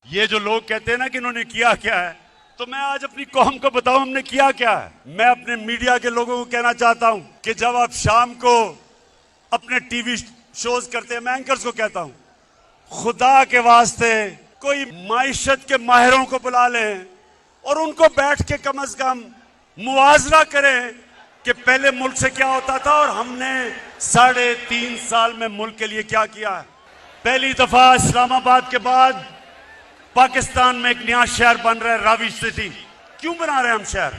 ये जो लोग कहते हैं ना कि इन्होंने किया क्या है, तो मैं आज अपनी कौम को बताऊं हमने किया क्या है। मैं अपने मीडिया के लोगों को कहना चाहता हूं कि जब आप शाम को अपने टीवी शोज करते हैं, मैं एंकर्स को कहता हूं, खुदा के वास्ते कोई माइशत के माहिरों को बुला लें और उनको बैठ के कम से कम मुआवजा करें कि पहले मुल्क से क्या होता था और हमने 3.5 साल में मुल्क के लिए क्या किया है। पहली दफा इस्लामाबाद के बाद पाकिस्तान में एक नया शहर बन रहा है, रावी सिटी। क्यों बना रहे हैं हम शहर?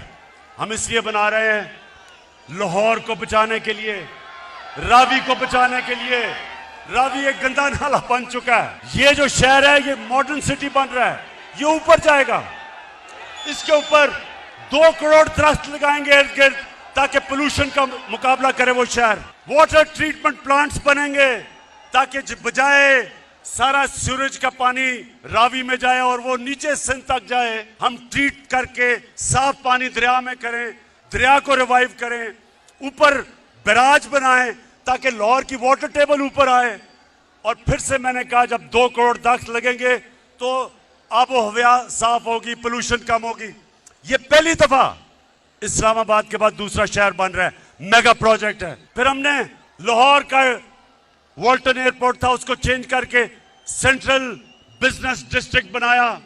हम इसलिए बना रहे हैं लाहौर को बचाने के लिए, रावी को बचाने के लिए। रावी एक गंदा नाला बन चुका है। ये जो शहर है ये मॉडर्न सिटी बन रहा है, ये ऊपर जाएगा। इसके ऊपर 2 करोड़ दरख्त लगाएंगे इर्द गिर्द ताकि पोल्यूशन का मुकाबला करे वो शहर। वाटर ट्रीटमेंट प्लांट्स बनेंगे ताकि बजाय सारा सूरज का पानी रावी में जाए और वो नीचे सिंध तक जाए, हम ट्रीट करके साफ पानी दरिया में करें, दरिया को रिवाइव करें, ऊपर बैराज बनाएं ताकि लाहौर की वाटर टेबल ऊपर आए। और फिर से मैंने कहा जब 2 करोड़ दरख्त लगेंगे तो आबो हवा साफ होगी, पोल्यूशन कम होगी। ये पहली दफा इस्लामाबाद के बाद दूसरा शहर बन रहा है, मेगा प्रोजेक्ट है। फिर हमने लाहौर का वॉल्टन एयरपोर्ट था, उसको चेंज करके सेंट्रल बिजनेस डिस्ट्रिक्ट बनाया।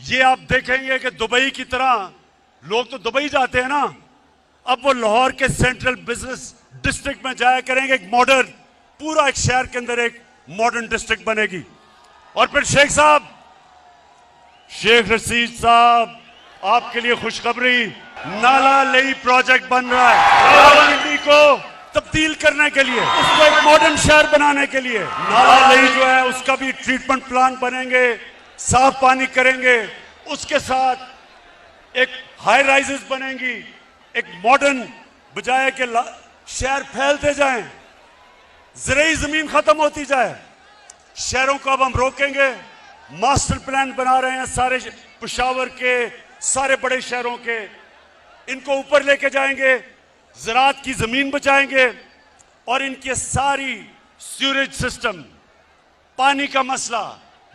ये आप देखेंगे कि दुबई की तरह लोग तो दुबई जाते हैं ना, अब वो लाहौर के सेंट्रल बिजनेस डिस्ट्रिक्ट में जाया करेंगे। एक मॉडर्न, पूरा एक शहर के अंदर एक मॉडर्न डिस्ट्रिक्ट बनेगी। और फिर शेख रशीद साहब, आपके लिए खुशखबरी, नाला लेई प्रोजेक्ट बन रहा है रावलपिंडी को तब्दील करने के लिए, उसको एक मॉडर्न शहर बनाने के लिए। नाला लेई जो है उसका भी ट्रीटमेंट प्लांट बनेंगे, साफ पानी करेंगे। उसके साथ एक हाई राइजेस बनेंगी, एक मॉडर्न, बजाय के शहर फैलते जाएं, ज़राई जमीन खत्म होती जाए, शहरों को अब हम रोकेंगे। मास्टर प्लान बना रहे हैं सारे पेशावर के, सारे बड़े शहरों के, इनको ऊपर लेके जाएंगे, ज़राअत की जमीन बचाएंगे और इनके सारी सीवरेज सिस्टम, पानी का मसला,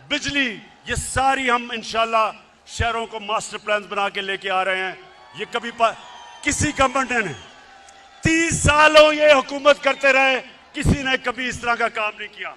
बिजली, ये सारी हम इंशाल्लाह शहरों को मास्टर प्लान बना के लेके आ रहे हैं। ये कभी किसी गवर्नमेंट ने 30 सालों ये हुकूमत करते रहे, किसी ने कभी इस तरह का काम नहीं किया।